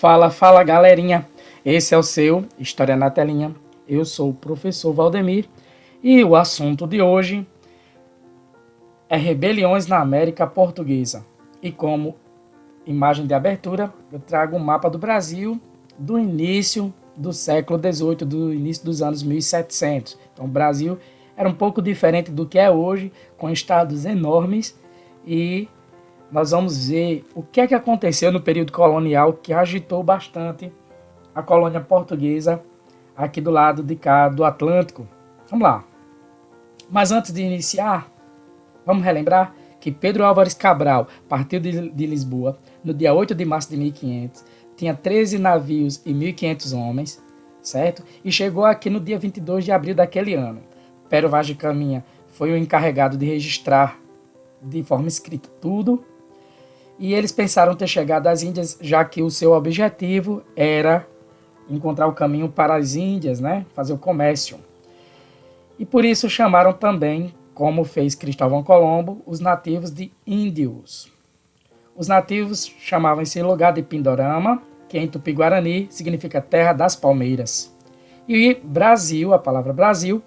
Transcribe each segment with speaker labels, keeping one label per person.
Speaker 1: Fala, fala galerinha, esse é o seu História na Telinha, eu sou o professor Valdemir e o assunto de hoje é rebeliões na América Portuguesa. E como imagem de abertura, eu trago um mapa do Brasil do início do século XVIII, do início dos anos 1700. Então o Brasil era um pouco diferente do que é hoje, com estados enormes, e nós vamos ver o que é que aconteceu no período colonial que agitou bastante a colônia portuguesa aqui do lado de cá do Atlântico. Vamos lá. Mas antes de iniciar, vamos relembrar que Pedro Álvares Cabral partiu de Lisboa no dia 8 de março de 1500, tinha 13 navios e 1.500 homens, certo? E chegou aqui no dia 22 de abril daquele ano. Pero Vaz de Caminha foi o encarregado de registrar de forma escrita tudo, e eles pensaram ter chegado às Índias, já que o seu objetivo era encontrar o caminho para as Índias, né? Fazer o comércio. E por isso chamaram também, como fez Cristóvão Colombo, os nativos de índios. Os nativos chamavam esse lugar de Pindorama, que em Tupi-Guarani significa terra das palmeiras. E Brasil, a palavra Brasil,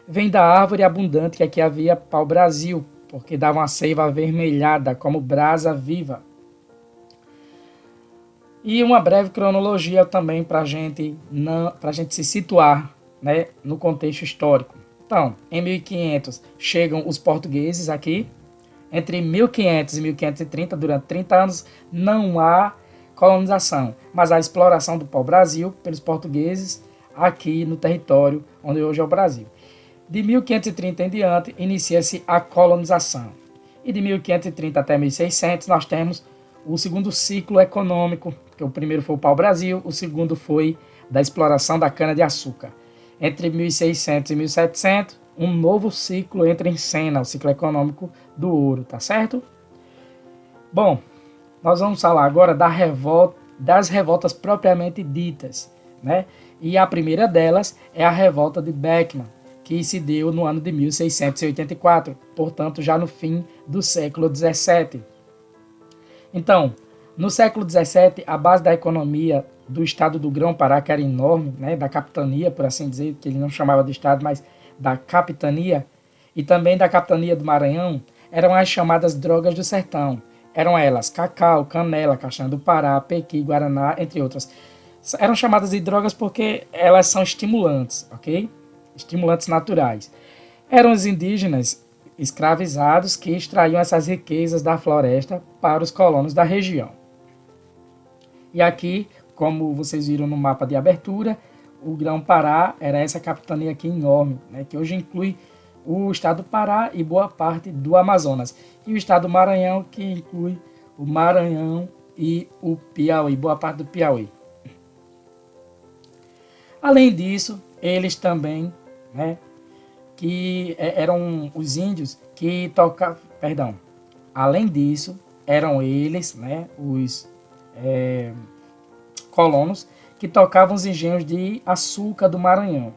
Speaker 1: vem da árvore abundante que aqui havia pau-brasil, porque dava uma seiva avermelhada, como brasa viva. E uma breve cronologia também para a gente se situar, né, no contexto histórico. Então, em 1500 chegam os portugueses aqui. Entre 1500 e 1530, durante 30 anos, não há colonização, mas há exploração do pau-brasil pelos portugueses aqui no território onde hoje é o Brasil. De 1530 em diante, inicia-se a colonização. E de 1530 até 1600, nós temos o segundo ciclo econômico, que o primeiro foi o pau-brasil, o segundo foi da exploração da cana-de-açúcar. Entre 1600 e 1700, um novo ciclo entra em cena, o ciclo econômico do ouro, tá certo? Bom, nós vamos falar agora das revoltas propriamente ditas, né? E a primeira delas é a revolta de Beckman, que se deu no ano de 1684, portanto já no fim do século XVII. Então, no século XVII, a base da economia do estado do Grão-Pará, que era enorme, né, da capitania, por assim dizer, que ele não chamava de estado, mas da capitania, e também da capitania do Maranhão, eram as chamadas drogas do sertão. Eram elas cacau, canela, castanha do Pará, pequi, guaraná, entre outras. Eram chamadas de drogas porque elas são estimulantes, ok? Estimulantes naturais. Eram os indígenas escravizados que extraíam essas riquezas da floresta para os colonos da região. E aqui, como vocês viram no mapa de abertura, o Grão-Pará era essa capitania aqui enorme, né, que hoje inclui o estado do Pará e boa parte do Amazonas. E o estado do Maranhão, que inclui o Maranhão e o Piauí, boa parte do Piauí. Além disso, eles também, né, que eram os índios que tocavam, além disso, eram eles, né, os colonos, que tocavam os engenhos de açúcar do Maranhão.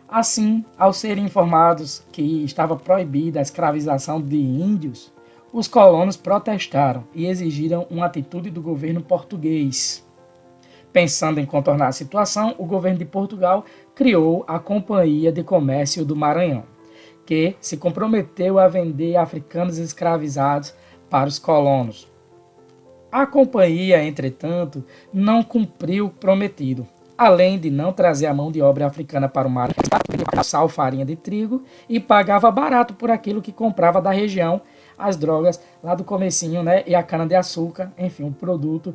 Speaker 1: Assim, ao serem informados que estava proibida a escravização de índios, os colonos protestaram e exigiram uma atitude do governo português. Pensando em contornar a situação, o governo de Portugal criou a Companhia de Comércio do Maranhão, que se comprometeu a vender africanos escravizados para os colonos. A companhia, entretanto, não cumpriu o prometido. Além de não trazer a mão de obra africana para o Maranhão, sal, farinha de trigo, e pagava barato por aquilo que comprava da região, as drogas lá do comecinho, né, e a cana-de-açúcar, enfim, um produto,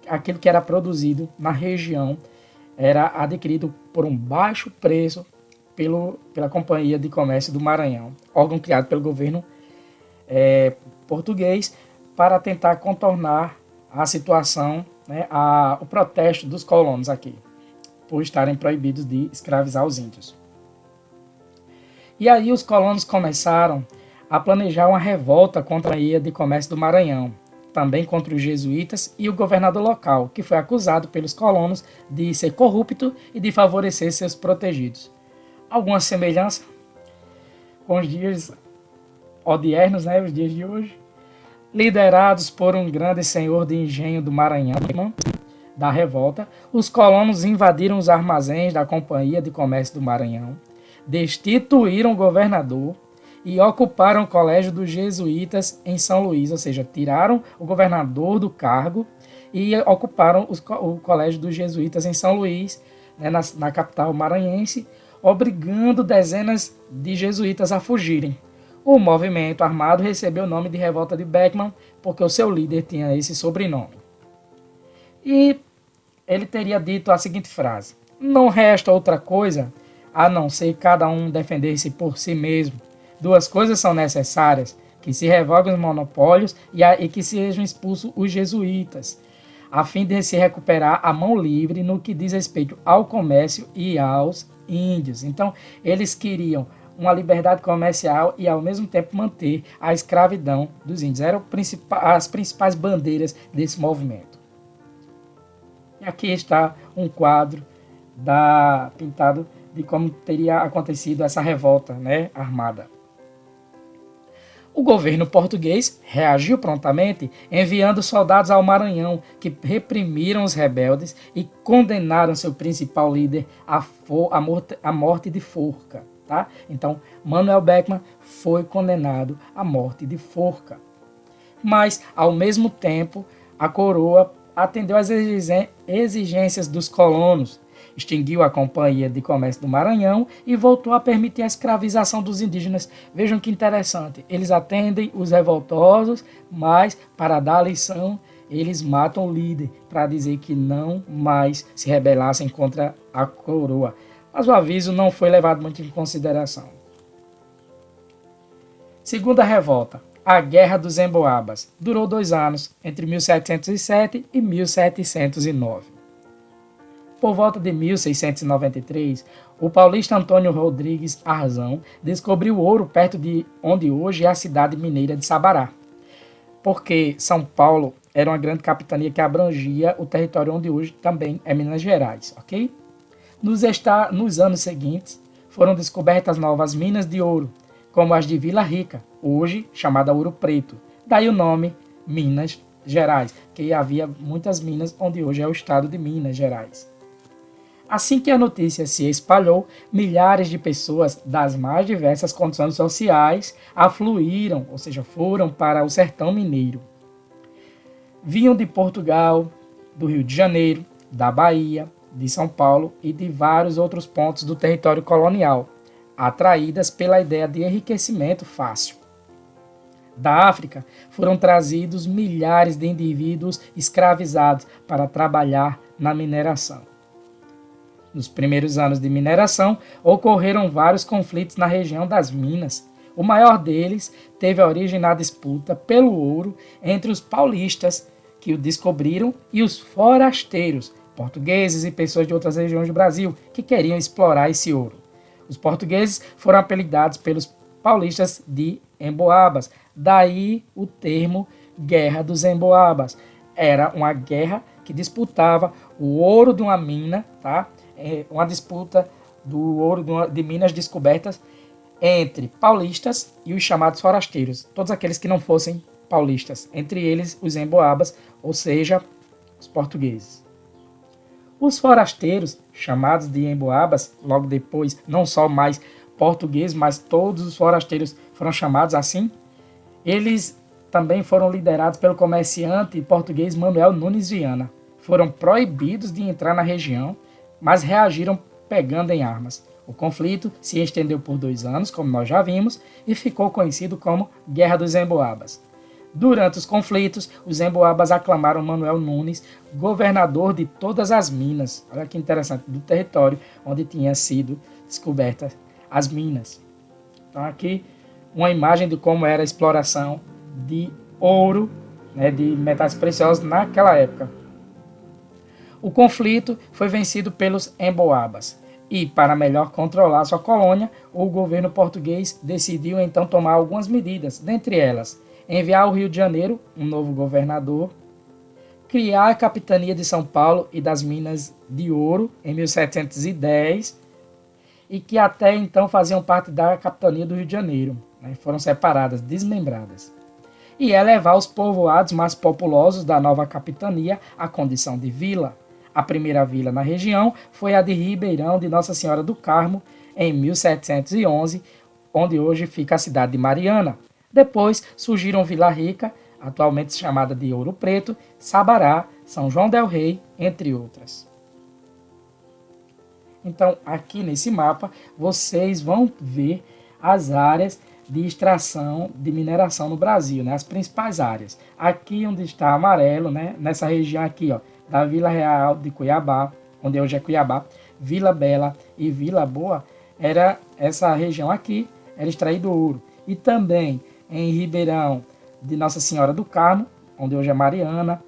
Speaker 1: aquilo que era produzido na região, era adquirido por um baixo preço pela Companhia de Comércio do Maranhão, órgão criado pelo governo português para tentar contornar a situação, né, o protesto dos colonos aqui, por estarem proibidos de escravizar os índios. E aí os colonos começaram a planejar uma revolta contra a Companhia de Comércio do Maranhão, também contra os jesuítas e o governador local, que foi acusado pelos colonos de ser corrupto e de favorecer seus protegidos. Alguma semelhança com os dias odiernos, né, os dias de hoje? Liderados por um grande senhor de engenho do Maranhão, da revolta, os colonos invadiram os armazéns da Companhia de Comércio do Maranhão, destituíram o governador e ocuparam o Colégio dos Jesuítas em São Luís, ou seja, tiraram o governador do cargo e ocuparam o Colégio dos Jesuítas em São Luís, né, na capital maranhense, obrigando dezenas de jesuítas a fugirem. O movimento armado recebeu o nome de Revolta de Beckman porque o seu líder tinha esse sobrenome. E ele teria dito a seguinte frase: não resta outra coisa a não ser cada um defender-se por si mesmo. Duas coisas são necessárias: que se revoguem os monopólios e que sejam expulsos os jesuítas, a fim de se recuperar a mão livre no que diz respeito ao comércio e aos índios. Então, eles queriam uma liberdade comercial e, ao mesmo tempo, manter a escravidão dos índios. Eram as principais bandeiras desse movimento. E aqui está um quadro pintado de como teria acontecido essa revolta, né, armada. O governo português reagiu prontamente, enviando soldados ao Maranhão, que reprimiram os rebeldes e condenaram seu principal líder à morte de forca. Tá? Então, Manuel Beckman foi condenado à morte de forca. Mas, ao mesmo tempo, a coroa atendeu às exigências dos colonos, extinguiu a Companhia de Comércio do Maranhão e voltou a permitir a escravização dos indígenas. Vejam que interessante, eles atendem os revoltosos, mas para dar a lição, eles matam o líder, para dizer que não mais se rebelassem contra a coroa. Mas o aviso não foi levado muito em consideração. Segunda revolta, a Guerra dos Emboabas, durou 2 anos, entre 1707 e 1709. Por volta de 1693, o paulista Antônio Rodrigues Arzão descobriu ouro perto de onde hoje é a cidade mineira de Sabará, porque São Paulo era uma grande capitania que abrangia o território onde hoje também é Minas Gerais, ok? Nos anos seguintes, foram descobertas novas minas de ouro, como as de Vila Rica, hoje chamada Ouro Preto. Daí o nome Minas Gerais, que havia muitas minas onde hoje é o estado de Minas Gerais. Assim que a notícia se espalhou, milhares de pessoas das mais diversas condições sociais afluíram, ou seja, foram para o sertão mineiro. Vinham de Portugal, do Rio de Janeiro, da Bahia, de São Paulo e de vários outros pontos do território colonial, atraídas pela ideia de enriquecimento fácil. Da África foram trazidos milhares de indivíduos escravizados para trabalhar na mineração. Nos primeiros anos de mineração, ocorreram vários conflitos na região das minas. O maior deles teve origem na disputa pelo ouro entre os paulistas, que o descobriram, e os forasteiros, portugueses e pessoas de outras regiões do Brasil, que queriam explorar esse ouro. Os portugueses foram apelidados pelos paulistas de Emboabas, daí o termo Guerra dos Emboabas. Era uma guerra que disputava o ouro de uma mina, tá? Uma disputa do ouro de minas descobertas entre paulistas e os chamados forasteiros, todos aqueles que não fossem paulistas, entre eles os Emboabas, ou seja, os portugueses. Os forasteiros, chamados de Emboabas, logo depois, não só mais portugueses, mas todos os forasteiros foram chamados assim, eles também foram liderados pelo comerciante português Manuel Nunes Viana. Foram proibidos de entrar na região, mas reagiram pegando em armas. O conflito se estendeu por 2 anos, como nós já vimos, e ficou conhecido como Guerra dos Emboabas. Durante os conflitos, os Emboabas aclamaram Manuel Nunes governador de todas as minas, olha que interessante, do território onde tinham sido descobertas as minas. Então aqui uma imagem de como era a exploração de ouro, né, de metais preciosos naquela época. O conflito foi vencido pelos Emboabas e, para melhor controlar sua colônia, o governo português decidiu então tomar algumas medidas, dentre elas enviar ao Rio de Janeiro um novo governador, criar a capitania de São Paulo e das Minas de Ouro em 1710 e que até então faziam parte da capitania do Rio de Janeiro, né? Foram separadas, desmembradas. E elevar os povoados mais populosos da nova capitania à condição de vila. A primeira vila na região foi a de Ribeirão de Nossa Senhora do Carmo, em 1711, onde hoje fica a cidade de Mariana. Depois surgiram Vila Rica, atualmente chamada de Ouro Preto, Sabará, São João del Rei, entre outras. Então, aqui nesse mapa, vocês vão ver as áreas de extração de mineração no Brasil, né? As principais áreas. Aqui onde está amarelo, né? Nessa região aqui, ó, da Vila Real de Cuiabá, onde hoje é Cuiabá, Vila Bela e Vila Boa, era essa região aqui, era extraído ouro. E também em Ribeirão de Nossa Senhora do Carmo, onde hoje é Mariana,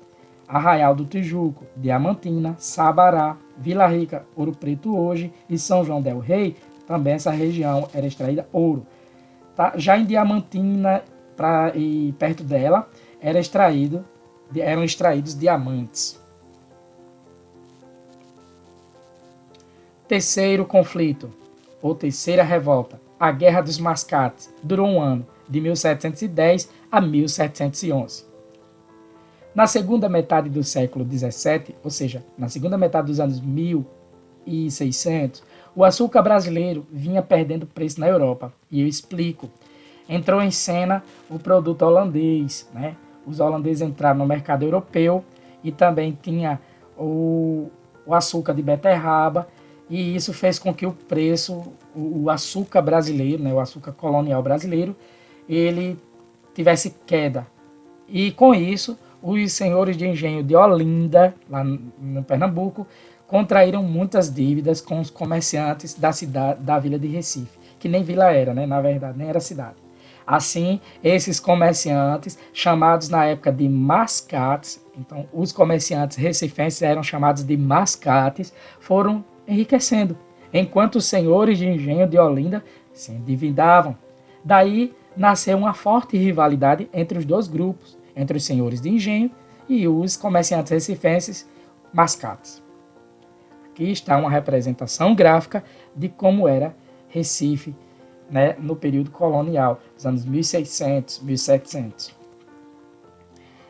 Speaker 1: Arraial do Tijuco, Diamantina, Sabará, Vila Rica, Ouro Preto hoje e São João del Rei, também essa região era extraída ouro. Tá? Já em Diamantina e perto dela eram extraídos diamantes. Terceiro conflito, ou terceira revolta, a Guerra dos Mascates, durou um ano, de 1710 a 1711. Na segunda metade do século XVII, ou seja, na segunda metade dos anos 1600, o açúcar brasileiro vinha perdendo preço na Europa. E eu explico. Entrou em cena o produto holandês, né? Os holandeses entraram no mercado europeu e também tinha o açúcar de beterraba, e isso fez com que o preço, o açúcar brasileiro, né, o açúcar colonial brasileiro, ele tivesse queda. E com isso, os senhores de engenho de Olinda, lá no Pernambuco, contraíram muitas dívidas com os comerciantes da cidade, da vila de Recife, que nem vila era, né? Na verdade, nem era cidade. Assim, esses comerciantes, chamados na época de mascates, então os comerciantes recifenses eram chamados de mascates, foram enriquecendo, enquanto os senhores de engenho de Olinda se endividavam. Daí nasceu uma forte rivalidade entre os dois grupos, entre os senhores de engenho e os comerciantes recifenses mascates. Aqui está uma representação gráfica de como era Recife, né, no período colonial, dos anos 1600, 1700.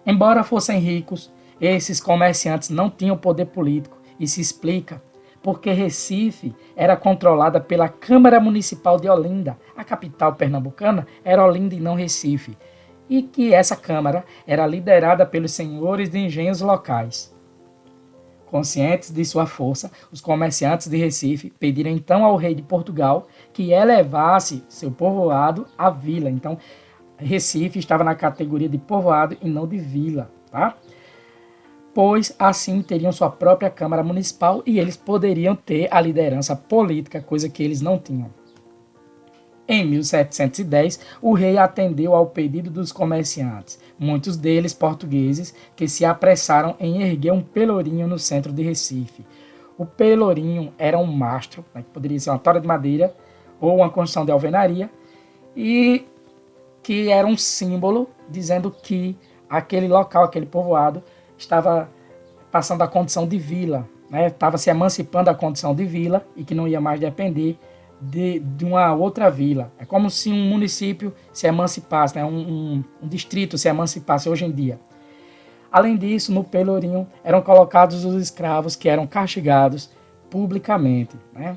Speaker 1: Embora fossem ricos, esses comerciantes não tinham poder político, e se explica porque Recife era controlada pela Câmara Municipal de Olinda. A capital pernambucana era Olinda e não Recife, e que essa Câmara era liderada pelos senhores de engenhos locais. Conscientes de sua força, os comerciantes de Recife pediram então ao rei de Portugal que elevasse seu povoado à vila. Então, Recife estava na categoria de povoado e não de vila, tá? Pois assim teriam sua própria Câmara Municipal e eles poderiam ter a liderança política, coisa que eles não tinham. Em 1710, o rei atendeu ao pedido dos comerciantes, muitos deles portugueses, que se apressaram em erguer um pelourinho no centro de Recife. O pelourinho era um mastro, né, que poderia ser uma tora de madeira ou uma construção de alvenaria, e que era um símbolo dizendo que aquele local, aquele povoado, estava passando a condição de vila, né, estava se emancipando da condição de vila e que não ia mais depender de uma outra vila. É como se um município se emancipasse, né? um distrito se emancipasse hoje em dia. Além disso, no pelourinho eram colocados os escravos que eram castigados publicamente, né?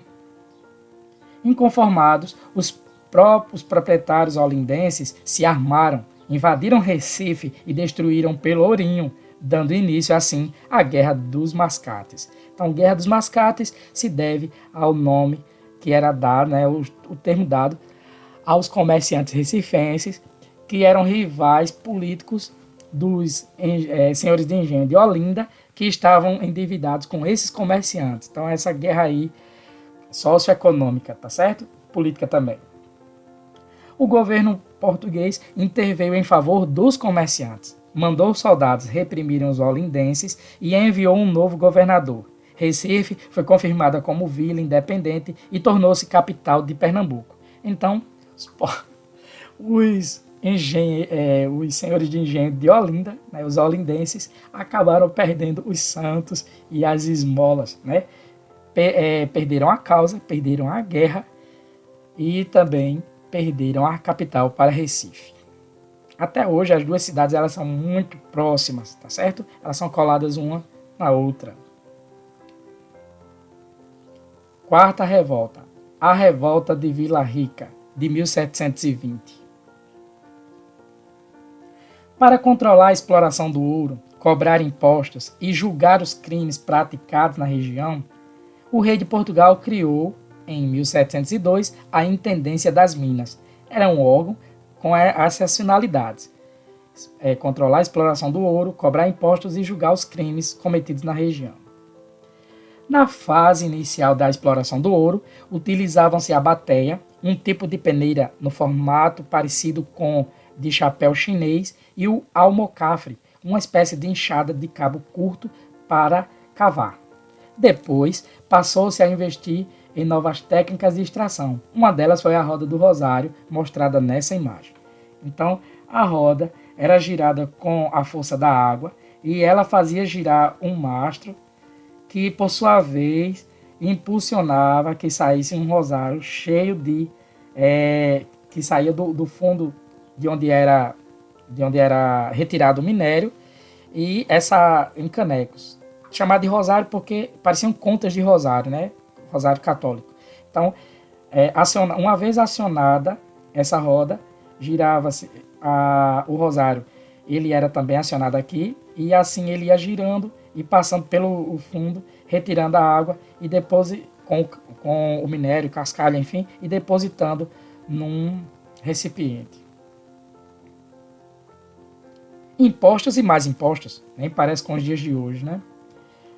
Speaker 1: Inconformados, os próprios proprietários olindenses se armaram, invadiram Recife e destruíram Pelourinho, dando início, assim, à Guerra dos Mascates. Então, Guerra dos Mascates se deve ao nome que era dado, né, o termo dado aos comerciantes recifenses, que eram rivais políticos dos senhores de engenho de Olinda, que estavam endividados com esses comerciantes. Então, essa guerra aí, socioeconômica, tá certo? Política também. O governo português interveio em favor dos comerciantes, mandou os soldados reprimirem os olindenses e enviou um novo governador. Recife foi confirmada como vila independente e tornou-se capital de Pernambuco. Então, os senhores de engenho de Olinda, né, os olindenses, acabaram perdendo os santos e as esmolas, né? Perderam a causa, perderam a guerra e também perderam a capital para Recife. Até hoje, as duas cidades elas são muito próximas, tá certo? Elas são coladas uma na outra. Quarta revolta, a Revolta de Vila Rica, de 1720. Para controlar a exploração do ouro, cobrar impostos e julgar os crimes praticados na região, o rei de Portugal criou, em 1702, a Intendência das Minas. Era um órgão com essas finalidades: controlar a exploração do ouro, cobrar impostos e julgar os crimes cometidos na região. Na fase inicial da exploração do ouro, utilizavam-se a bateia, um tipo de peneira no formato parecido com de chapéu chinês, e o almocafre, uma espécie de enxada de cabo curto para cavar. Depois, passou-se a investir em novas técnicas de extração. Uma delas foi a roda do rosário, mostrada nessa imagem. Então, a roda era girada com a força da água e ela fazia girar um mastro que, por sua vez, impulsionava que saísse um rosário cheio de... que saía do fundo de onde era retirado o minério, e em canecos. Chamado de rosário porque pareciam contas de rosário, né? Rosário católico. Então, uma vez acionada essa roda, girava-se o rosário. Ele era também acionado aqui, e assim ele ia girando e passando pelo fundo, retirando a água e depois com o minério, cascalho, enfim, e depositando num recipiente. Impostos e mais impostos, nem parece com os dias de hoje, né?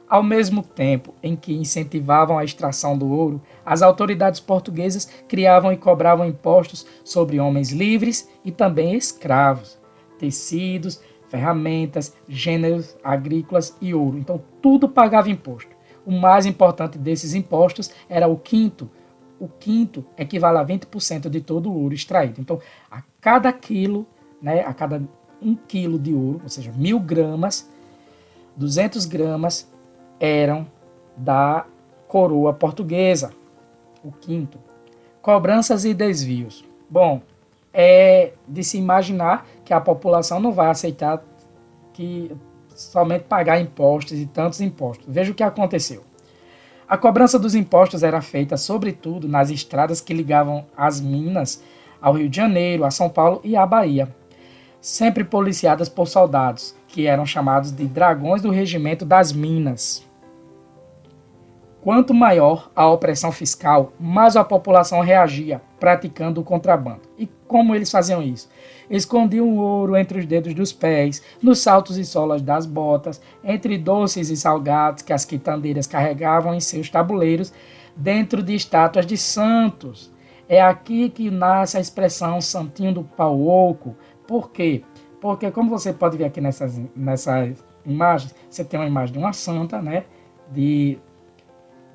Speaker 1: Ao mesmo tempo em que incentivavam a extração do ouro, as autoridades portuguesas criavam e cobravam impostos sobre homens livres e também escravos, tecidos, ferramentas, gêneros agrícolas e ouro. Então, tudo pagava imposto. O mais importante desses impostos era o quinto. O quinto equivale a 20% de todo o ouro extraído. Então, a cada quilo, né, a cada 1 quilo de ouro, ou seja, 1.000 gramas, 200 gramas eram da coroa portuguesa. O quinto. Cobranças e desvios. Bom, é de se imaginar que a população não vai aceitar que somente pagar impostos e tantos impostos. Veja o que aconteceu. A cobrança dos impostos era feita, sobretudo, nas estradas que ligavam as Minas ao Rio de Janeiro, a São Paulo e à Bahia, sempre policiadas por soldados, que eram chamados de dragões do Regimento das Minas. Quanto maior a opressão fiscal, mais a população reagia, praticando o contrabando. E como eles faziam isso? Escondiam o ouro entre os dedos dos pés, nos saltos e solas das botas, entre doces e salgados que as quitandeiras carregavam em seus tabuleiros, dentro de estátuas de santos. É aqui que nasce a expressão santinho do pau oco. Por quê? Porque, como você pode ver aqui nessas imagens, você tem uma imagem de uma santa, né,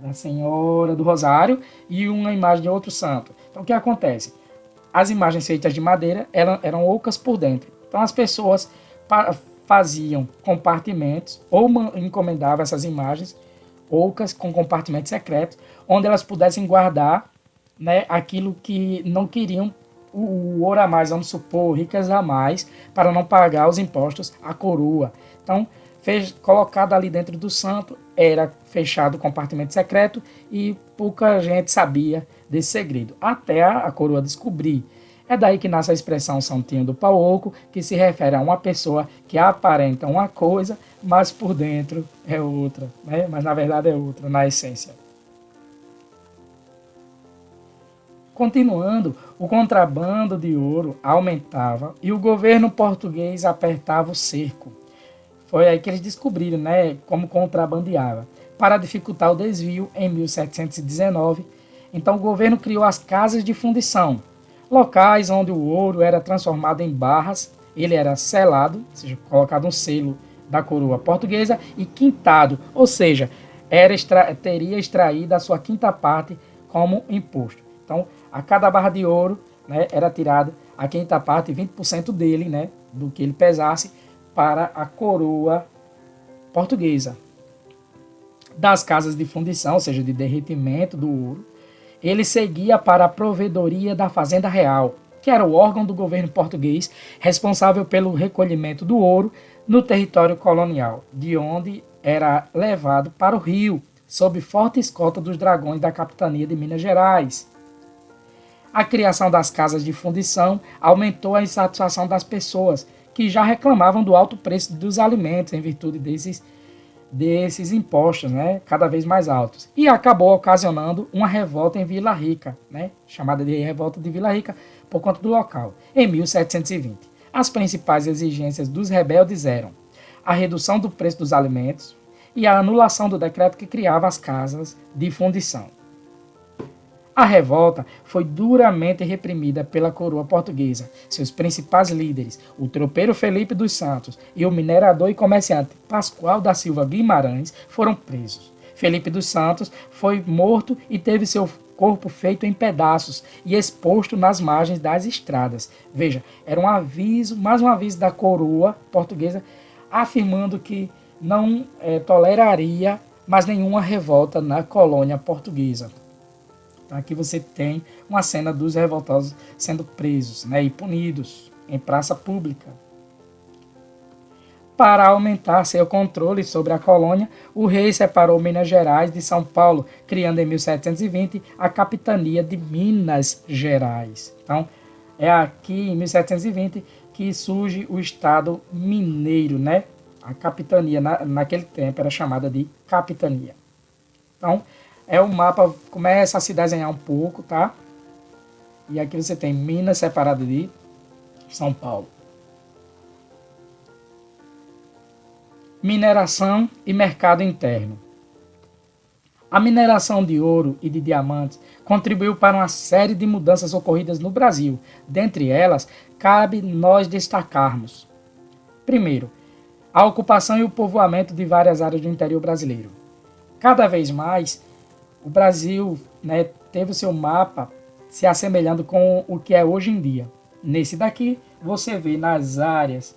Speaker 1: da Senhora do Rosário, e uma imagem de outro santo. Então, o que acontece? As imagens feitas de madeira eram ocas por dentro. Então, as pessoas faziam compartimentos ou encomendavam essas imagens ocas com compartimentos secretos, onde elas pudessem guardar, né, aquilo que não queriam, o ouro a mais, vamos supor, ricas a mais, para não pagar os impostos à coroa. Então, colocado ali dentro do santo, era fechado o compartimento secreto e pouca gente sabia desse segredo, até a coroa descobrir. É daí que nasce a expressão santinho do pau oco, que se refere a uma pessoa que aparenta uma coisa, mas por dentro é outra, né? Mas na verdade é outra, na essência. Continuando, o contrabando de ouro aumentava e o governo português apertava o cerco. Foi aí que eles descobriram, né, como contrabandeava. Para dificultar o desvio, em 1719, então o governo criou as casas de fundição, locais onde o ouro era transformado em barras, ele era selado, ou seja, colocado um selo da coroa portuguesa, e quintado, ou seja, teria extraído a sua quinta parte como imposto. Então, a cada barra de ouro, né, era tirada a quinta parte, 20% dele, né, do que ele pesasse, para a coroa portuguesa. Das casas de fundição, ou seja, de derretimento do ouro, ele seguia para a provedoria da Fazenda Real, que era o órgão do governo português responsável pelo recolhimento do ouro no território colonial, de onde era levado para o Rio, sob forte escolta dos dragões da capitania de Minas Gerais. A criação das casas de fundição aumentou a insatisfação das pessoas, que já reclamavam do alto preço dos alimentos em virtude desses impostos, né, cada vez mais altos. E acabou ocasionando uma revolta em Vila Rica, né, chamada de Revolta de Vila Rica, por conta do local, em 1720. As principais exigências dos rebeldes eram a redução do preço dos alimentos e a anulação do decreto que criava as casas de fundição. A revolta foi duramente reprimida pela coroa portuguesa. Seus principais líderes, o tropeiro Felipe dos Santos e o minerador e comerciante Pascoal da Silva Guimarães, foram presos. Felipe dos Santos foi morto e teve seu corpo feito em pedaços e exposto nas margens das estradas. Veja, era um aviso, mais um aviso da coroa portuguesa, afirmando que não toleraria mais nenhuma revolta na colônia portuguesa. Aqui você tem uma cena dos revoltosos sendo presos, né, e punidos em praça pública. Para aumentar seu controle sobre a colônia, o rei separou Minas Gerais de São Paulo, criando em 1720 a capitania de Minas Gerais. Então, é aqui em 1720 que surge o estado mineiro, né? A capitania naquele tempo era chamada de capitania. Então, o mapa começa a se desenhar um pouco, tá? E aqui você tem Minas separado de São Paulo. Mineração e mercado interno. A mineração de ouro e de diamantes contribuiu para uma série de mudanças ocorridas no Brasil. Dentre elas, cabe nós destacarmos: primeiro, a ocupação e o povoamento de várias áreas do interior brasileiro. Cada vez mais, o Brasil, né, teve o seu mapa se assemelhando com o que é hoje em dia. Nesse daqui, você vê nas áreas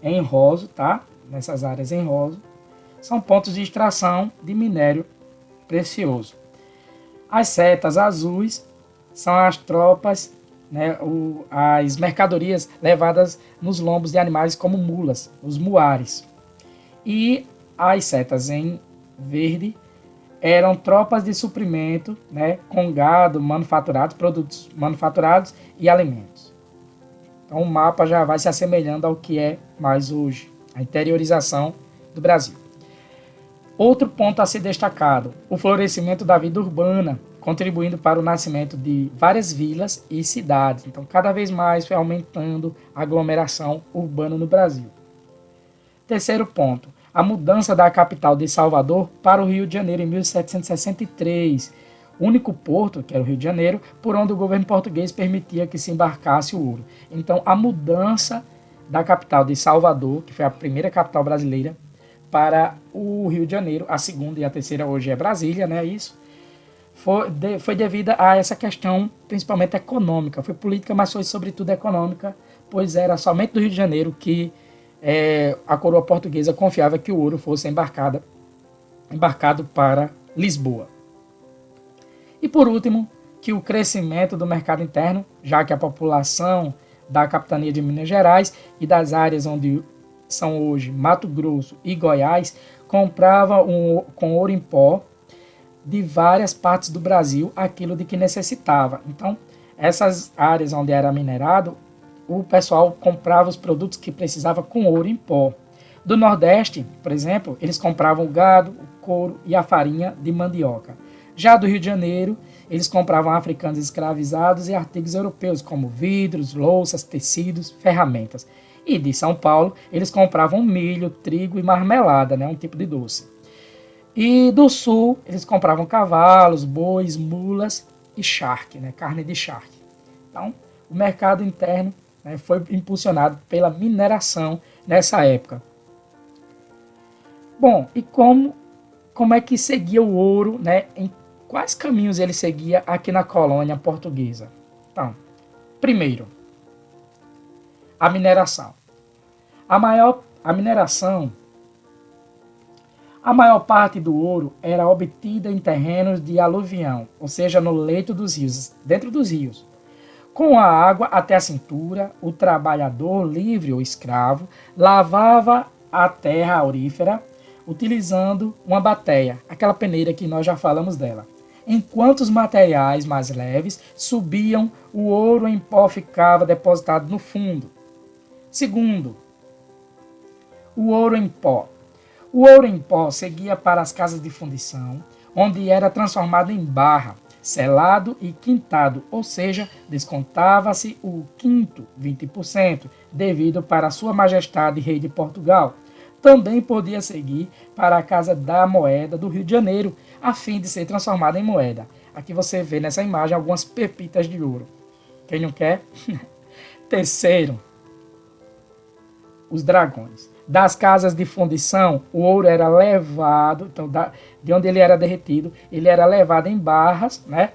Speaker 1: em rosa, tá? Nessas áreas em rosa, são pontos de extração de minério precioso. As setas azuis são as tropas, né, as mercadorias levadas nos lombos de animais como mulas, os muares. E as setas em verde eram tropas de suprimento, né, com gado manufaturado, produtos manufaturados e alimentos. Então o mapa já vai se assemelhando ao que é mais hoje, a interiorização do Brasil. Outro ponto a ser destacado, o florescimento da vida urbana, contribuindo para o nascimento de várias vilas e cidades. Então cada vez mais foi aumentando a aglomeração urbana no Brasil. Terceiro ponto, a mudança da capital de Salvador para o Rio de Janeiro em 1763, único porto, que era o Rio de Janeiro, por onde o governo português permitia que se embarcasse o ouro. Então, a mudança da capital de Salvador, que foi a primeira capital brasileira, para o Rio de Janeiro, a segunda e a terceira hoje é Brasília, né? Isso foi devido a essa questão, principalmente econômica. Foi política, mas foi sobretudo econômica, pois era somente do Rio de Janeiro que a coroa portuguesa confiava que o ouro fosse embarcado para Lisboa. E por último, que o crescimento do mercado interno, já que a população da capitania de Minas Gerais e das áreas onde são hoje Mato Grosso e Goiás, comprava com ouro em pó de várias partes do Brasil aquilo de que necessitava. Então, essas áreas onde era minerado, o pessoal comprava os produtos que precisava com ouro em pó. Do Nordeste, por exemplo, eles compravam o gado, o couro e a farinha de mandioca. Já do Rio de Janeiro, eles compravam africanos escravizados e artigos europeus, como vidros, louças, tecidos, ferramentas. E de São Paulo, eles compravam milho, trigo e marmelada, né, um tipo de doce. E do Sul, eles compravam cavalos, bois, mulas e charque, né, carne de charque. Então, o mercado interno, né, foi impulsionado pela mineração nessa época. Bom, e como é que seguia o ouro, né, em quais caminhos ele seguia aqui na colônia portuguesa? Então, primeiro, a mineração. A maior parte do ouro era obtida em terrenos de aluvião, ou seja, no leito dos rios, dentro dos rios. Com a água até a cintura, o trabalhador livre ou escravo lavava a terra aurífera, utilizando uma bateia, aquela peneira que nós já falamos dela. Enquanto os materiais mais leves subiam, o ouro em pó ficava depositado no fundo. Segundo, o ouro em pó. O ouro em pó seguia para as casas de fundição, onde era transformado em barra, selado e quintado, ou seja, descontava-se o quinto, 20%, devido para Sua Majestade Rei de Portugal. Também podia seguir para a Casa da Moeda do Rio de Janeiro, a fim de ser transformada em moeda. Aqui você vê nessa imagem algumas pepitas de ouro. Quem não quer? Terceiro, os dragões. Das casas de fundição, o ouro era levado, então, de onde ele era derretido, ele era levado em barras, né,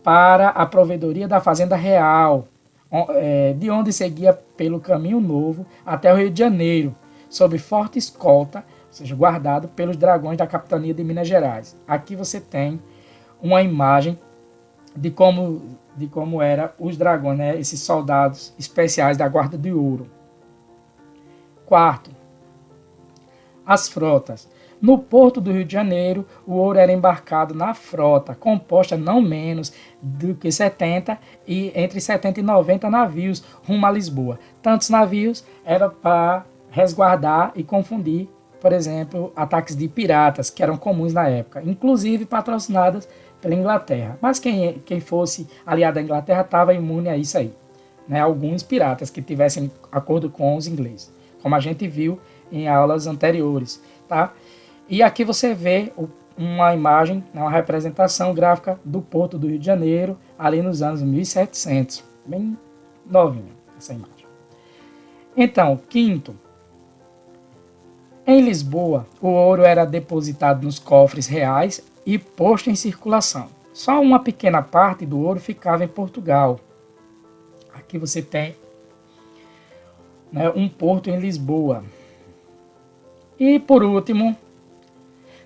Speaker 1: para a provedoria da Fazenda Real, de onde seguia pelo Caminho Novo até o Rio de Janeiro, sob forte escolta, ou seja, guardado pelos dragões da Capitania de Minas Gerais. Aqui você tem uma imagem de como eram os dragões, né, esses soldados especiais da Guarda de Ouro. Quarto, as frotas. No porto do Rio de Janeiro, o ouro era embarcado na frota, composta não menos do que 70 e entre 70 e 90 navios rumo a Lisboa. Tantos navios era para resguardar e confundir, por exemplo, ataques de piratas, que eram comuns na época, inclusive patrocinadas pela Inglaterra. Mas quem fosse aliado à Inglaterra estava imune a isso aí, né? Alguns piratas que tivessem acordo com os ingleses, como a gente viu em aulas anteriores, tá? E aqui você vê uma imagem, uma representação gráfica do Porto do Rio de Janeiro, ali nos anos 1700, bem novinha essa imagem. Então, quinto, em Lisboa, o ouro era depositado nos cofres reais e posto em circulação. Só uma pequena parte do ouro ficava em Portugal. Aqui você tem, né, um porto em Lisboa. E por último,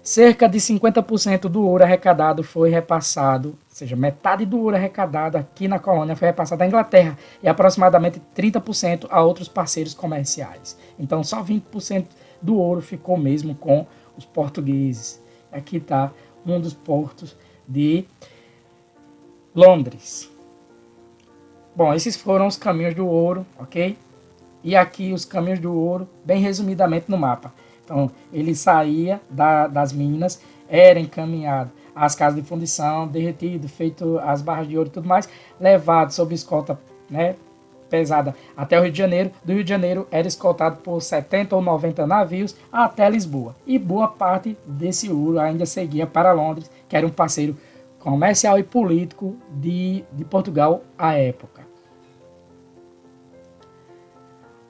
Speaker 1: cerca de 50% do ouro arrecadado foi repassado, ou seja, metade do ouro arrecadado aqui na colônia foi repassado à Inglaterra e aproximadamente 30% a outros parceiros comerciais. Então só 20% do ouro ficou mesmo com os portugueses. Aqui está um dos portos de Londres. Bom, esses foram os caminhos do ouro, ok? E aqui os caminhos do ouro, bem resumidamente no mapa. Então, ele saía das minas, era encaminhado às casas de fundição, derretido, feito as barras de ouro e tudo mais, levado sob escolta, né, pesada até o Rio de Janeiro. Do Rio de Janeiro era escoltado por 70 ou 90 navios até Lisboa. E boa parte desse ouro ainda seguia para Londres, que era um parceiro comercial e político de Portugal à época.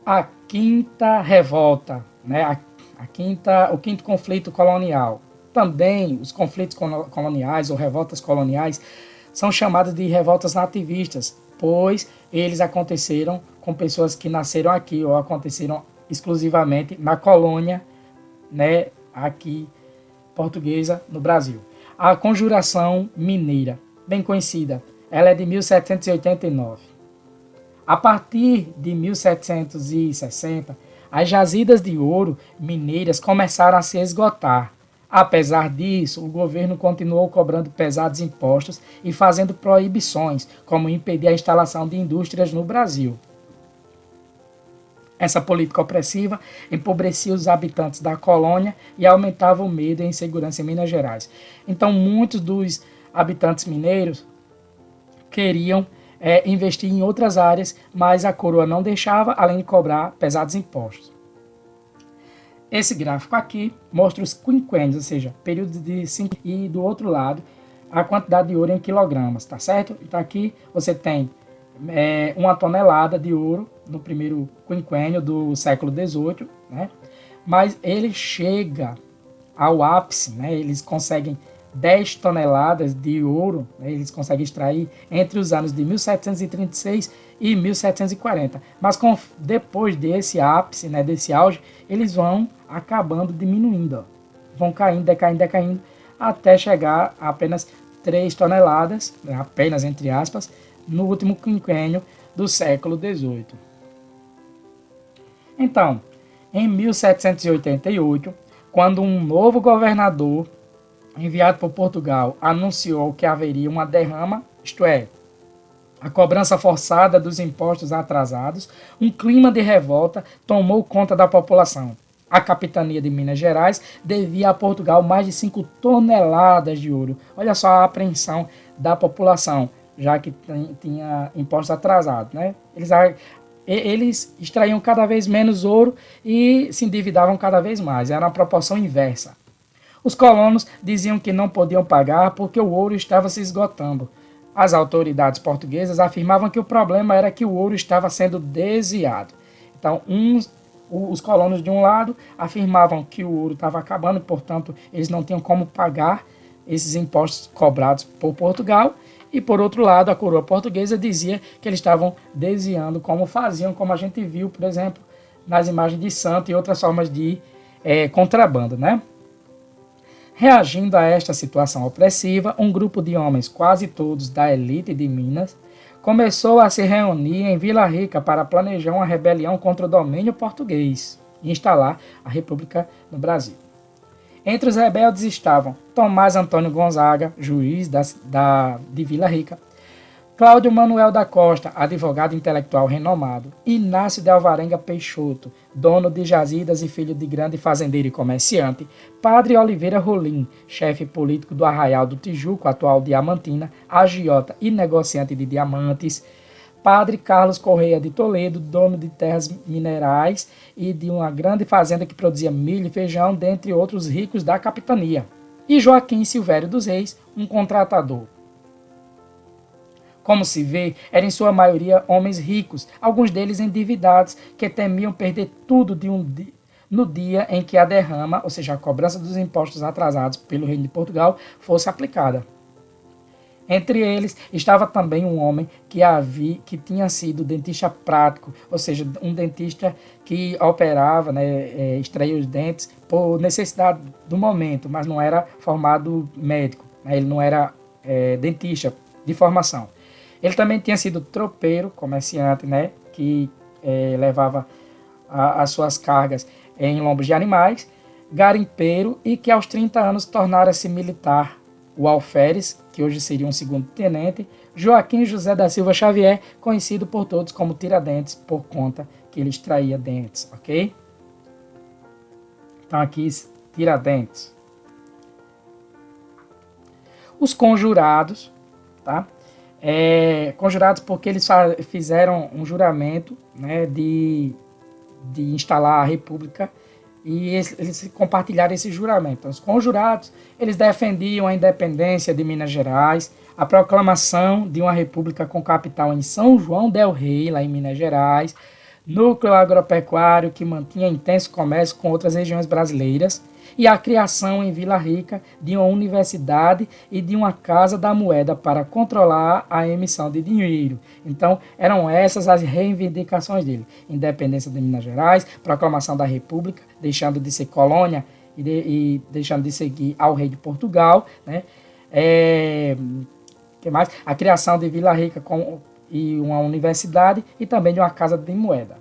Speaker 1: A quinta revolta, né, o quinto conflito colonial. Também os conflitos coloniais ou revoltas coloniais são chamados de revoltas nativistas, pois eles aconteceram com pessoas que nasceram aqui ou aconteceram exclusivamente na colônia, né, aqui portuguesa no Brasil. A Conjuração Mineira, bem conhecida, ela é de 1789. A partir de 1760, as jazidas de ouro mineiras começaram a se esgotar. Apesar disso, o governo continuou cobrando pesados impostos e fazendo proibições, como impedir a instalação de indústrias no Brasil. Essa política opressiva empobrecia os habitantes da colônia e aumentava o medo e a insegurança em Minas Gerais. Então, muitos dos habitantes mineiros queriam investir em outras áreas, mas a coroa não deixava, além de cobrar pesados impostos. Esse gráfico aqui mostra os quinquênios, ou seja, períodos de 5 e do outro lado a quantidade de ouro em quilogramas, tá certo? Então aqui você tem 1 tonelada de ouro no primeiro quinquênio do século XVIII, né? Mas ele chega ao ápice, né? Eles conseguem 10 toneladas de ouro, né, eles conseguem extrair entre os anos de 1736 e 1740. Mas depois desse ápice, né, desse auge, eles vão acabando diminuindo. Ó. Vão caindo, decaindo, até chegar a apenas 3 toneladas, né, apenas entre aspas, no último quinquênio do século XVIII. Então, em 1788, quando um novo governador, enviado por Portugal, anunciou que haveria uma derrama, isto é, a cobrança forçada dos impostos atrasados, um clima de revolta tomou conta da população. A capitania de Minas Gerais devia a Portugal mais de 5 toneladas de ouro. Olha só a apreensão da população, já que tinha impostos atrasados, né? Eles extraíam cada vez menos ouro e se endividavam cada vez mais. Era uma proporção inversa. Os colonos diziam que não podiam pagar porque o ouro estava se esgotando. As autoridades portuguesas afirmavam que o problema era que o ouro estava sendo desviado. Então, os colonos de um lado afirmavam que o ouro estava acabando e, portanto, eles não tinham como pagar esses impostos cobrados por Portugal. E, por outro lado, a coroa portuguesa dizia que eles estavam desviando, como faziam, como a gente viu, por exemplo, nas imagens de santo e outras formas de contrabando, né? Reagindo a esta situação opressiva, um grupo de homens, quase todos da elite de Minas, começou a se reunir em Vila Rica para planejar uma rebelião contra o domínio português e instalar a República no Brasil. Entre os rebeldes estavam Tomás Antônio Gonzaga, juiz de Vila Rica, Cláudio Manuel da Costa, advogado intelectual renomado, Inácio de Alvarenga Peixoto, dono de jazidas e filho de grande fazendeiro e comerciante, Padre Oliveira Rolim, chefe político do Arraial do Tijuco, atual Diamantina, agiota e negociante de diamantes, Padre Carlos Correia de Toledo, dono de terras minerais e de uma grande fazenda que produzia milho e feijão, dentre outros ricos da capitania, e Joaquim Silvério dos Reis, um contratador. Como se vê, eram em sua maioria homens ricos, alguns deles endividados, que temiam perder tudo no dia em que a derrama, ou seja, a cobrança dos impostos atrasados pelo Reino de Portugal, fosse aplicada. Entre eles estava também um homem que tinha sido dentista prático, ou seja, um dentista que operava, extraía os dentes por necessidade do momento, mas não era formado médico, ele não era dentista de formação. Ele também tinha sido tropeiro, comerciante, que levava as suas cargas em lombos de animais, garimpeiro e que aos 30 anos tornara-se militar. O alferes, que hoje seria um segundo tenente, Joaquim José da Silva Xavier, conhecido por todos como Tiradentes, por conta que ele extraía dentes, ok? Então aqui, Tiradentes. Os conjurados, tá? Conjurados porque eles fizeram um juramento, de instalar a república, e eles compartilharam esse juramento. Então, os conjurados, eles defendiam a independência de Minas Gerais, a proclamação de uma república com capital em São João del Rei, lá em Minas Gerais, núcleo agropecuário que mantinha intenso comércio com outras regiões brasileiras, e a criação em Vila Rica de uma universidade e de uma casa da moeda para controlar a emissão de dinheiro. Então, eram essas as reivindicações dele. Independência de Minas Gerais, proclamação da República, deixando de ser colônia e deixando de seguir ao rei de Portugal, que mais? A criação de Vila Rica e uma universidade e também de uma casa de moeda.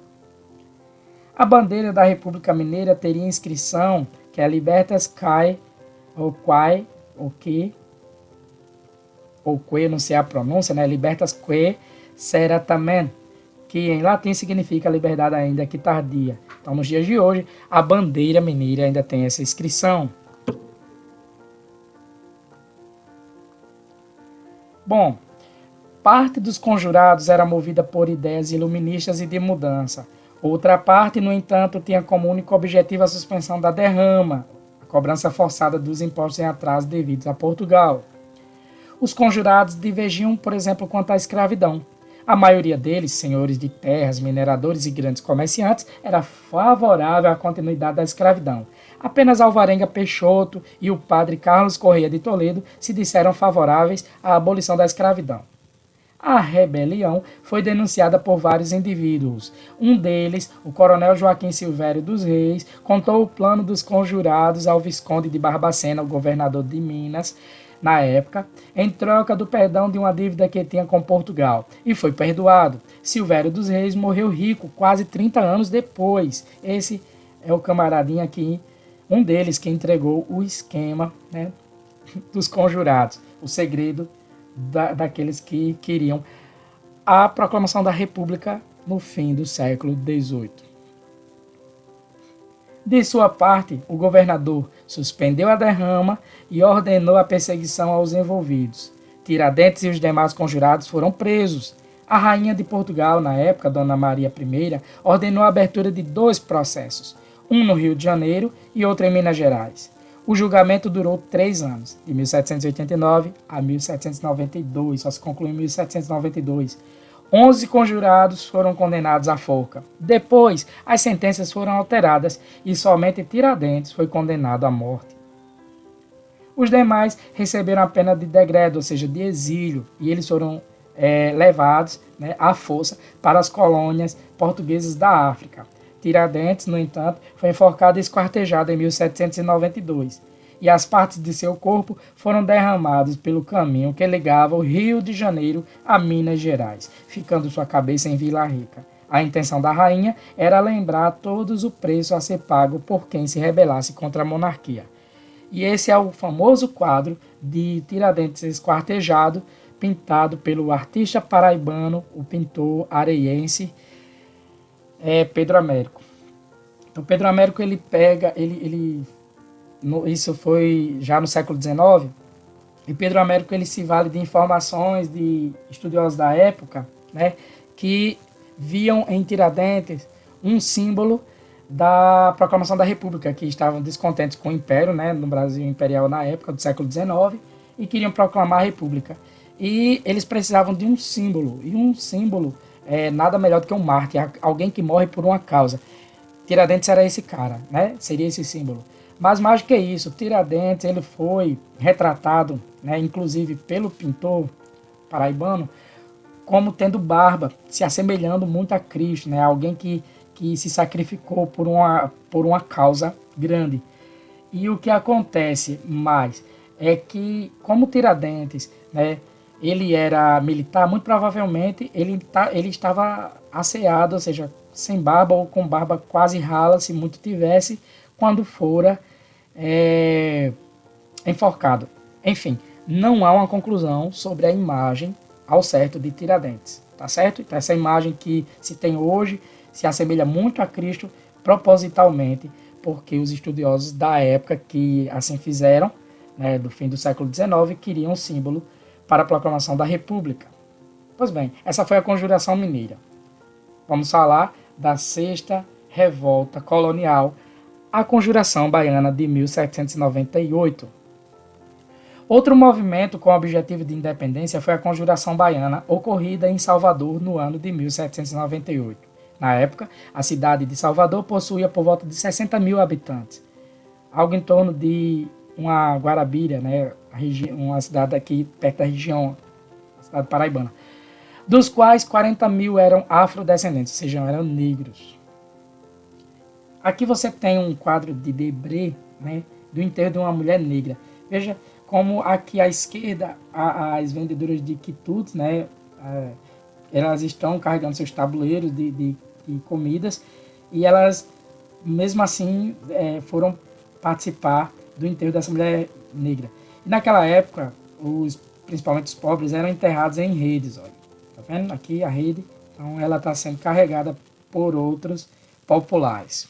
Speaker 1: A bandeira da República Mineira teria inscrição que é Libertas Quae, ou Quae, ou Que, ou Que, não sei a pronúncia, Libertas Que Seratamen, que em latim significa liberdade ainda que tardia. Então, nos dias de hoje, a bandeira mineira ainda tem essa inscrição. Bom, parte dos conjurados era movida por ideias iluministas e de mudança. Outra parte, no entanto, tinha como único objetivo a suspensão da derrama, a cobrança forçada dos impostos em atraso devidos a Portugal. Os conjurados divergiam, por exemplo, quanto à escravidão. A maioria deles, senhores de terras, mineradores e grandes comerciantes, era favorável à continuidade da escravidão. Apenas Alvarenga Peixoto e o padre Carlos Correia de Toledo se disseram favoráveis à abolição da escravidão. A rebelião foi denunciada por vários indivíduos. Um deles, o coronel Joaquim Silvério dos Reis, contou o plano dos conjurados ao Visconde de Barbacena, o governador de Minas, na época, em troca do perdão de uma dívida que tinha com Portugal, e foi perdoado. Silvério dos Reis morreu rico quase 30 anos depois. Esse é o camaradinho aqui, um deles que entregou o esquema, né, dos conjurados, o segredo daqueles que queriam a proclamação da República no fim do século XVIII. De sua parte, o governador suspendeu a derrama e ordenou a perseguição aos envolvidos. Tiradentes e os demais conjurados foram presos. A rainha de Portugal, na época, Dona Maria I, ordenou a abertura de 2 processos, um no Rio de Janeiro e outro em Minas Gerais. O julgamento durou 3 anos, de 1789 a 1792, só se concluiu em 1792. 11 conjurados foram condenados à forca. Depois, as sentenças foram alteradas e somente Tiradentes foi condenado à morte. Os demais receberam a pena de degredo, ou seja, de exílio, e eles foram levados, né, à força para as colônias portuguesas da África. Tiradentes, no entanto, foi enforcado e esquartejado em 1792. E as partes de seu corpo foram derramadas pelo caminho que ligava o Rio de Janeiro a Minas Gerais, ficando sua cabeça em Vila Rica. A intenção da rainha era lembrar a todos o preço a ser pago por quem se rebelasse contra a monarquia. E esse é o famoso quadro de Tiradentes esquartejado, pintado pelo artista paraibano, o pintor areiense Pedro Américo. Então, Pedro Américo, ele pega, isso foi já no século XIX, e Pedro Américo ele se vale de informações de estudiosos da época, né, que viam em Tiradentes um símbolo da proclamação da República, que estavam descontentes com o Império, né, no Brasil imperial na época do século XIX, e queriam proclamar a República. E eles precisavam de um símbolo, e um símbolo nada melhor do que um mártir, alguém que morre por uma causa. Tiradentes era esse cara, né, seria esse símbolo. Mas mais do que isso, Tiradentes ele foi retratado, né, inclusive pelo pintor paraibano, como tendo barba, se assemelhando muito a Cristo, né, alguém que se sacrificou por uma causa grande. E o que acontece mais é que, como Tiradentes, né, ele era militar, muito provavelmente ele estava asseado, ou seja, sem barba ou com barba quase rala, se muito tivesse, quando fora enforcado. Enfim, não há uma conclusão sobre a imagem ao certo de Tiradentes, tá certo? Então essa imagem que se tem hoje se assemelha muito a Cristo propositalmente, porque os estudiosos da época que assim fizeram, né, do fim do século XIX, queriam um símbolo para a proclamação da República. Pois bem, essa foi a Conjuração Mineira. Vamos falar da Sexta Revolta Colonial, a Conjuração Baiana de 1798. Outro movimento com o objetivo de independência foi a Conjuração Baiana, ocorrida em Salvador no ano de 1798. Na época, a cidade de Salvador possuía por volta de 60 mil habitantes, algo em torno de uma Guarabira, né, uma cidade aqui perto da região, a cidade paraibana, dos quais 40 mil eram afrodescendentes, ou seja, eram negros. Aqui você tem um quadro de Debré, né, do enterro de uma mulher negra. Veja como aqui à esquerda as vendedoras de quitutes, né, elas estão carregando seus tabuleiros de comidas e elas, mesmo assim, foram participar do enterro dessa mulher negra. E naquela época, principalmente os pobres, eram enterrados em redes. Olha. Tá vendo? Aqui a rede, então ela está sendo carregada por outros populares.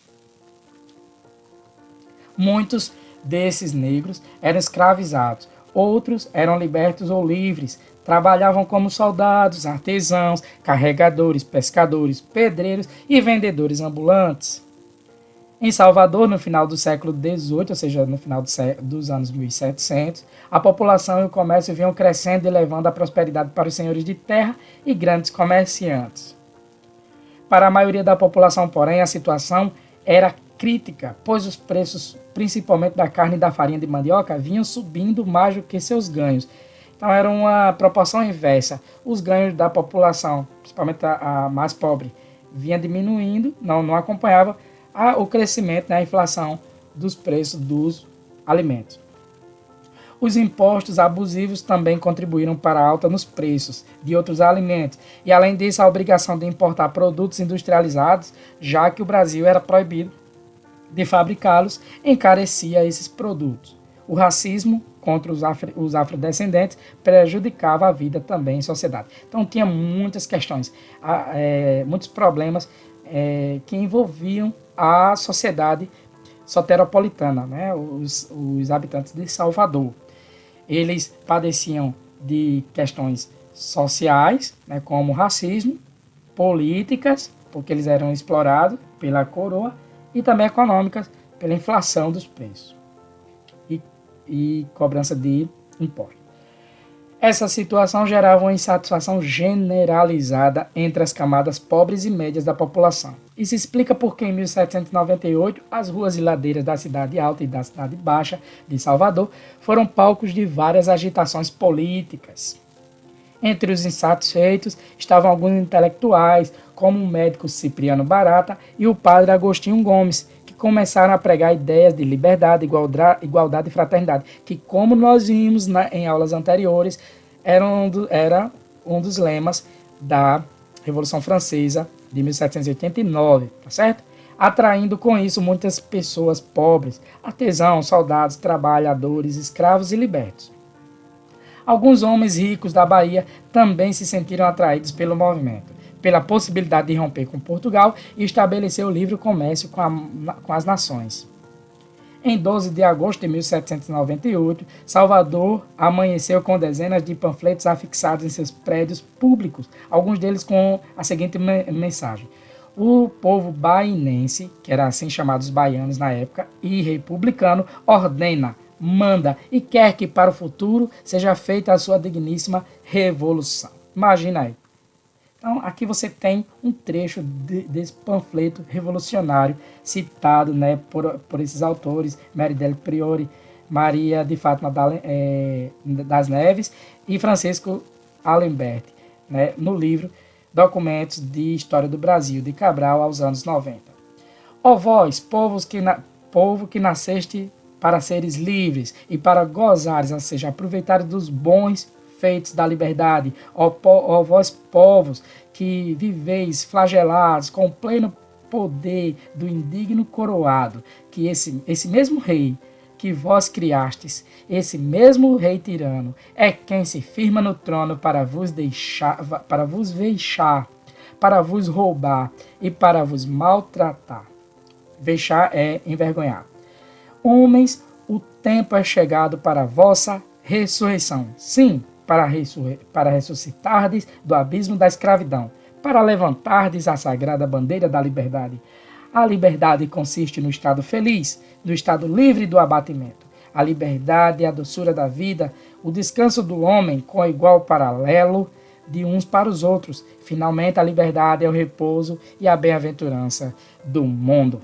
Speaker 1: Muitos desses negros eram escravizados, outros eram libertos ou livres, trabalhavam como soldados, artesãos, carregadores, pescadores, pedreiros e vendedores ambulantes. Em Salvador, no final do século XVIII, ou seja, no final dos anos 1700, a população e o comércio vinham crescendo e levando a prosperidade para os senhores de terra e grandes comerciantes. Para a maioria da população, porém, a situação era crítica, pois os preços, principalmente da carne e da farinha de mandioca, vinham subindo mais do que seus ganhos. Então era uma proporção inversa. Os ganhos da população, principalmente a mais pobre, vinha diminuindo, não acompanhava o crescimento, né, a inflação dos preços dos alimentos. Os impostos abusivos também contribuíram para a alta nos preços de outros alimentos. E além disso, a obrigação de importar produtos industrializados, já que o Brasil era proibido de fabricá-los encarecia esses produtos. O racismo contra os afrodescendentes prejudicava a vida também em sociedade. Então tinha muitas questões, muitos problemas que envolviam a sociedade soteropolitana, né? Os habitantes de Salvador. Eles padeciam de questões sociais, né, como racismo, políticas, porque eles eram explorados pela coroa, e também econômicas, pela inflação dos preços e cobrança de impostos. Essa situação gerava uma insatisfação generalizada entre as camadas pobres e médias da população. Isso explica porque em 1798 as ruas e ladeiras da Cidade Alta e da Cidade Baixa de Salvador foram palcos de várias agitações políticas. Entre os insatisfeitos estavam alguns intelectuais, como o médico Cipriano Barata e o padre Agostinho Gomes, que começaram a pregar ideias de liberdade, igualdade e fraternidade, que, como nós vimos em aulas anteriores, era um dos lemas da Revolução Francesa de 1789, tá certo? Atraindo com isso muitas pessoas pobres, artesãos, soldados, trabalhadores, escravos e libertos. Alguns homens ricos da Bahia também se sentiram atraídos pelo movimento, pela possibilidade de romper com Portugal e estabelecer o livre comércio com as nações. Em 12 de agosto de 1798, Salvador amanheceu com dezenas de panfletos afixados em seus prédios públicos, alguns deles com a seguinte mensagem: o povo bainense, que era assim chamados baianos na época, e republicano, ordena, manda e quer que para o futuro seja feita a sua digníssima revolução. Imagina aí. Então, aqui você tem um trecho desse panfleto revolucionário citado, né, por esses autores, Mary del Priore, Maria de Fátima das Neves e Francisco Alembert, né, no livro Documentos de História do Brasil, de Cabral, aos anos 90. Ó vós, povo que nasceste para seres livres e para gozares, ou seja, aproveitar dos bons feitos da liberdade, ó vós povos que viveis flagelados com pleno poder do indigno coroado, que esse mesmo rei que vós criastes, esse mesmo rei tirano, é quem se firma no trono para vos vexar, para vos roubar e para vos maltratar. Vexar é envergonhar. Homens, o tempo é chegado para a vossa ressurreição. Sim, para ressuscitardes do abismo da escravidão, para levantardes a sagrada bandeira da liberdade. A liberdade consiste no estado feliz, no estado livre do abatimento. A liberdade é a doçura da vida, o descanso do homem com igual paralelo de uns para os outros. Finalmente, a liberdade é o repouso e a bem-aventurança do mundo.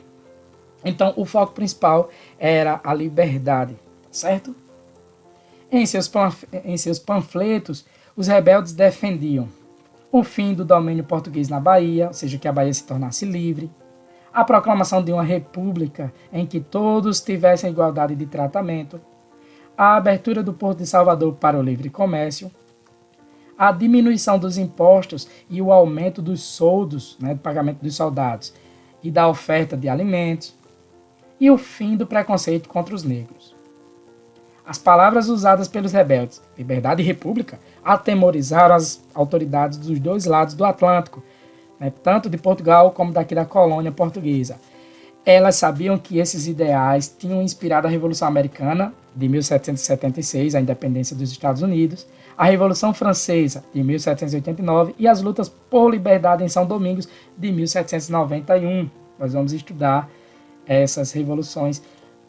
Speaker 1: Então, o foco principal era a liberdade, certo? Em seus panfletos, os rebeldes defendiam o fim do domínio português na Bahia, ou seja, que a Bahia se tornasse livre, a proclamação de uma república em que todos tivessem igualdade de tratamento, a abertura do Porto de Salvador para o livre comércio, a diminuição dos impostos e o aumento dos soldos, né, do pagamento dos soldados e da oferta de alimentos, e o fim do preconceito contra os negros. As palavras usadas pelos rebeldes, liberdade e república, atemorizaram as autoridades dos dois lados do Atlântico, né, tanto de Portugal como daqui da colônia portuguesa. Elas sabiam que esses ideais tinham inspirado a Revolução Americana, de 1776, a independência dos Estados Unidos, a Revolução Francesa, de 1789, e as lutas por liberdade em São Domingos, de 1791. Nós vamos estudar essas revoluções,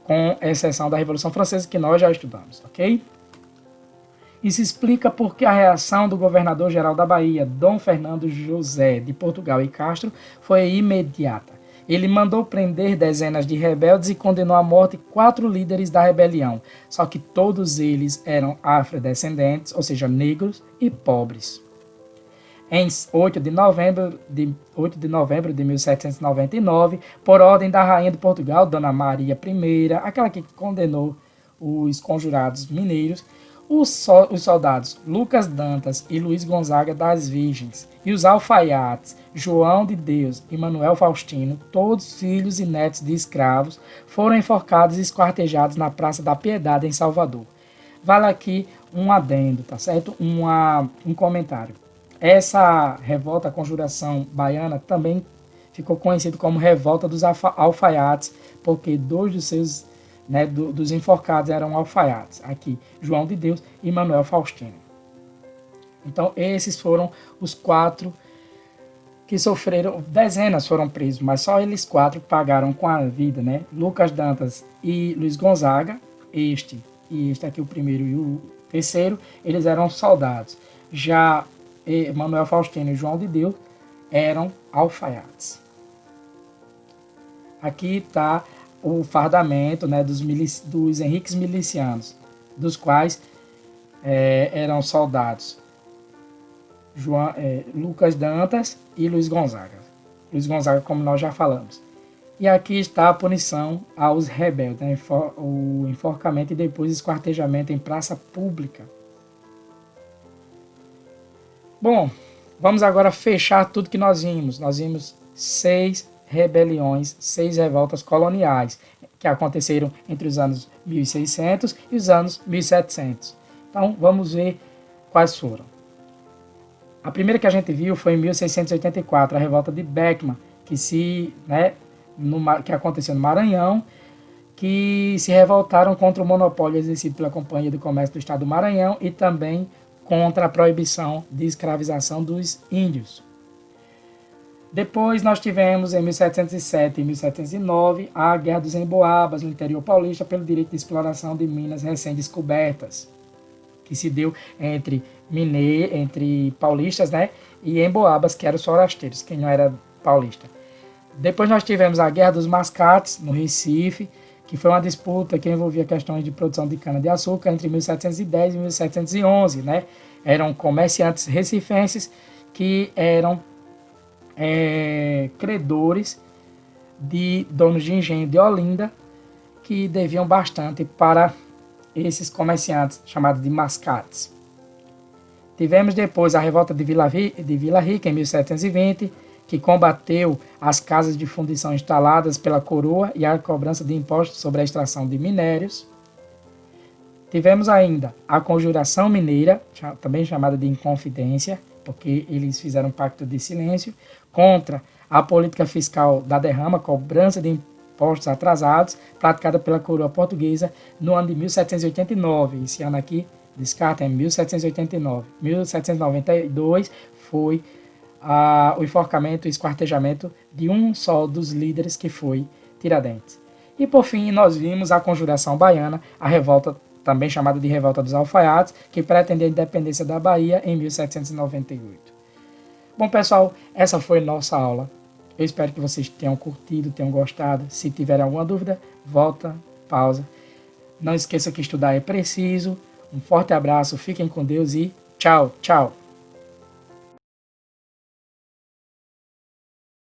Speaker 1: com exceção da Revolução Francesa, que nós já estudamos, ok? Isso explica porque a reação do governador-geral da Bahia, Dom Fernando José de Portugal e Castro, foi imediata. Ele mandou prender dezenas de rebeldes e condenou à morte 4 líderes da rebelião, só que todos eles eram afrodescendentes, ou seja, negros e pobres. Em 8 de novembro de 1799, por ordem da rainha de Portugal, Dona Maria I, aquela que condenou os conjurados mineiros, Os soldados Lucas Dantas e Luiz Gonzaga das Virgens, e os alfaiates João de Deus e Manuel Faustino, todos filhos e netos de escravos, foram enforcados e esquartejados na Praça da Piedade, em Salvador. Vale aqui um adendo, tá certo? Um comentário. Essa revolta, a Conjuração Baiana, também ficou conhecido como Revolta dos Alfaiates, porque dois dos seus, né, dos enforcados eram alfaiates. Aqui, João de Deus e Manuel Faustino. Então, esses foram os 4 que sofreram. Dezenas foram presos, mas só eles 4 pagaram com a vida, né? Lucas Dantas e Luiz Gonzaga, este aqui, o primeiro e o terceiro, eles eram soldados. Já Manuel Faustino e João de Deus eram alfaiates. Aqui está o fardamento, né, dos Henriques milicianos, dos quais eram soldados Lucas Dantas e Luiz Gonzaga. Luiz Gonzaga, como nós já falamos. E aqui está a punição aos rebeldes, né, o enforcamento e depois esquartejamento em praça pública. Bom, vamos agora fechar tudo que nós vimos. Nós vimos 6 rebeliões, 6 revoltas coloniais que aconteceram entre os anos 1600 e os anos 1700. Então, vamos ver quais foram. A primeira que a gente viu foi em 1684, a revolta de Beckman, que aconteceu no Maranhão, que se revoltaram contra o monopólio exercido pela Companhia do Comércio do Estado do Maranhão e também contra a proibição de escravização dos índios. Depois nós tivemos, em 1707 e 1709, a Guerra dos Emboabas, no interior paulista, pelo direito de exploração de minas recém-descobertas, que se deu entre paulistas, né, e emboabas, que eram os forasteiros, quem não era paulista. Depois nós tivemos a Guerra dos Mascates, no Recife, que foi uma disputa que envolvia questões de produção de cana-de-açúcar entre 1710 e 1711. Né? Eram comerciantes recifenses que eram credores de donos de engenho de Olinda, que deviam bastante para esses comerciantes, chamados de mascates. Tivemos depois a revolta de Vila Rica, em 1720, que combateu as casas de fundição instaladas pela coroa e a cobrança de impostos sobre a extração de minérios. Tivemos ainda a Conjuração Mineira, também chamada de Inconfidência, porque eles fizeram um pacto de silêncio, contra a política fiscal da derrama, cobrança de impostos atrasados, praticada pela coroa portuguesa no ano de 1789. Esse ano aqui, descarta, é 1789. 1792 foi o enforcamento e esquartejamento de um só dos líderes, que foi Tiradentes. E por fim, nós vimos a Conjuração Baiana, a revolta também chamada de Revolta dos Alfaiates, que pretendia a independência da Bahia em 1798. Bom, pessoal, essa foi nossa aula. Eu espero que vocês tenham curtido, tenham gostado. Se tiverem alguma dúvida, volta, pausa. Não esqueça que estudar é preciso. Um forte abraço, fiquem com Deus e tchau, tchau.